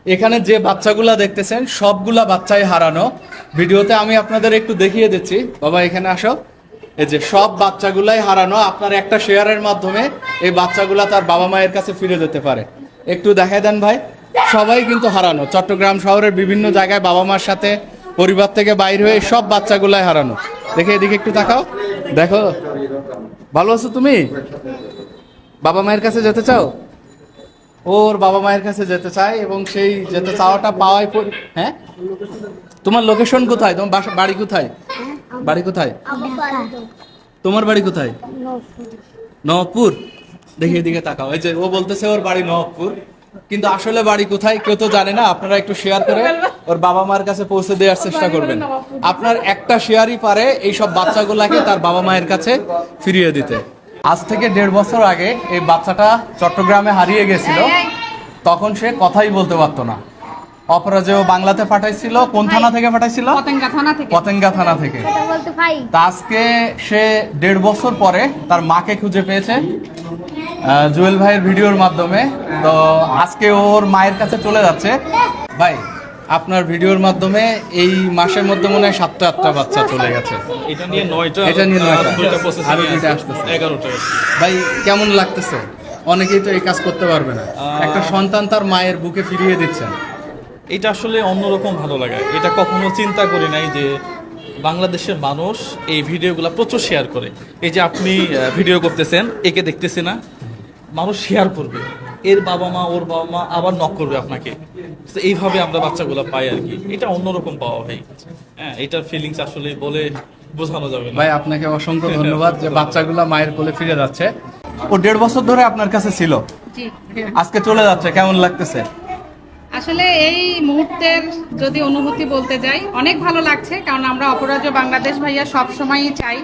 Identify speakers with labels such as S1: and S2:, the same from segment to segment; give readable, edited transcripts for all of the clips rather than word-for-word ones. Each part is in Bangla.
S1: এখানে যে বাচ্চাগুলা দেখতেছেন সবগুলা বাচ্চাই হারানো। ভিডিওতে আমি আপনাদের একটু দেখিয়ে দিচ্ছি। বাবা এখানে আসো। এই যে সব বাচ্চাগুলাই হারানো। আপনার একটা শেয়ারের মাধ্যমে এই বাচ্চাগুলা তার বাবা মায়ের কাছে ফিরে যেতে পারে। একটু দেখায় দেন ভাই। সবাই কিন্তু হারানো। চট্টগ্রাম শহরের বিভিন্ন জায়গায় বাবা মার সাথে পরিবার থেকে বাইর হয়ে সব বাচ্চাগুলাই হারানো। দেখে এদিকে একটু তাকাও। দেখো, ভালো আছো তুমি? বাবা মায়ের কাছে যেতে চাও? ওর বাবা মায়ের কাছে যেতে চায় এবং সেই যেতে চাওয়াটা পাওয়াই হ্যাঁ। তোমার লোকেশন কোথায়? তোমার বাড়ি কোথায়? বাড়ি কোথায়? তোমার বাড়ি কোথায়? নবপুর। দেখি এদিকে তাকাও। এই যে ও বলতেছে ওর বাড়ি নবপুর, কিন্তু আসলে বাড়ি কোথায় কেউ তো জানে না। আপনারা একটু শেয়ার করে ওর বাবা মার কাছে পৌঁছে দেওয়ার চেষ্টা করবেন। আপনার একটা শেয়ারই পারে এই সব বাচ্চাগুলাকে তার বাবা মায়ের কাছে ফিরিয়ে দিতে। আজ থেকে 1.5 বছর আগে এই বাচ্চাটা চট্টগ্রামে হারিয়ে গেছিল। তখন সে কথাই বলতে পারতো না। অপরাজেয় বাংলাতে পাঠাইছিল। কোন থানা থেকে পাঠাইছিল? পতেঙ্গা থানা থেকে। তা আজকে সে 1.5 বছর পরে তার মাকে খুঁজে পেয়েছে জুয়েল ভাইয়ের ভিডিওর মাধ্যমে। তো আজকে ওর মায়ের কাছে চলে যাচ্ছে। ভাই, আপনার ভিডিওর মাধ্যমে এই মাসের মধ্যে মনে হয় 7টা বাচ্চা চলে গেছে।
S2: এটা নিয়ে 9টা।
S1: আরো 2টা আসতেছে।
S2: 11টা।
S1: ভাই কেমন লাগতেছে? অনেকেই তো এই কাজ করতে পারবে না। একটা সন্তান তার মায়ের বুকে ফিরিয়ে দিচ্ছেন।
S2: এটা আসলে অন্যরকম ভালো লাগে। এটা কখনো চিন্তা করি নাই যে বাংলাদেশের মানুষ এই ভিডিওগুলো প্রচুর শেয়ার করে। এই যে আপনি ভিডিও করতেছেন, একে দেখতেছে না, মানুষ শেয়ার করবে, এর বাবা মা ওর বাবা মা আবার নক করবে আপনাকে। তো এইভাবে আমরা বাচ্চাগুলো পাই আর কি। এটা অন্যরকম পাওয়া ভাই। হ্যাঁ, এটার ফিলিংস আসলে বলে বোঝানো যাবে না।
S1: ভাই আপনাকে অসংখ্য ধন্যবাদ যে বাচ্চাগুলা মায়ের কোলে ফিরে যাচ্ছে। ও 1.5 বছর ধরে আপনার কাছে ছিল, আজকে চলে যাচ্ছে। কেমন লাগতেছে?
S3: আসলে এই মুহূর্তের যদি অনুভূতি বলতে যাই, অনেক ভালো লাগছে। কারণ আমরা অপরাজেয় বাংলাদেশ ভাইয়া সব সময়ই চাই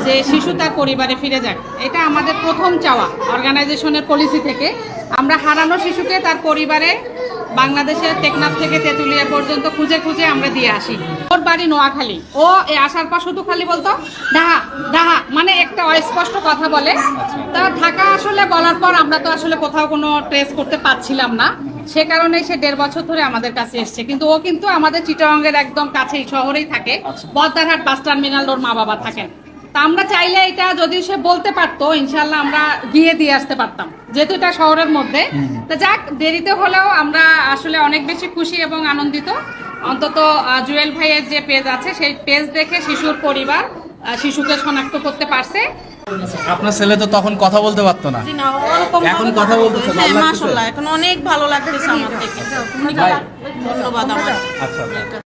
S3: যে শিশু তার পরিবারে ফিরে যাক। এটা আমাদের প্রথম চাওয়া অর্গানাইজেশনের পলিসি থেকে। আমরা হারানো শিশুকে তার পরিবারে বাংলাদেশের টেকনাফ থেকে তেঁতুলিয়া পর্যন্ত খুঁজে খুঁজে আমরা দিয়ে আসি। ওর বাড়ি নোয়াখালী। ও আসার পর শুধু খালি বলতো ডাহা ডাহা, মানে একটা অস্পষ্ট কথা বলে। তা ঢাকা আসলে বলার পর আমরা তো আসলে কোথাও কোনো ট্রেস করতে পারছিলাম না। সে কারণে সে 1.5 বছর ধরে আমাদের কাছে এসছে। কিন্তু ও কিন্তু আমাদের চিটাগাংয়ের একদম কাছেই শহরেই থাকে। বদ্দারহাট বাস টার্মিনাল ওর মা বাবা থাকেন। তা আমরা চাইলে এটা যদি সে বলতে পারতো, ইনশাল্লাহ আমরা গিয়ে দিয়ে আসতে পারতাম, যেহেতু এটা শহরের মধ্যে। তা যাক, দেরিতে হলেও আমরা আসলে অনেক বেশি খুশি এবং আনন্দিত। অন্তত জুয়েল ভাইয়ের যে পেজ আছে সেই পেজ দেখে শিশুর পরিবার শিশুকে শনাক্ত করতে পারছে।
S1: আপনার ছেলে তো তখন কথা বলতে পারতো না, এখন কথা বলতেছে।
S4: মাশাআল্লাহ, এখন অনেক ভালো লাগতেছে আমার থেকে। ধন্যবাদ আমার।
S1: আচ্ছা।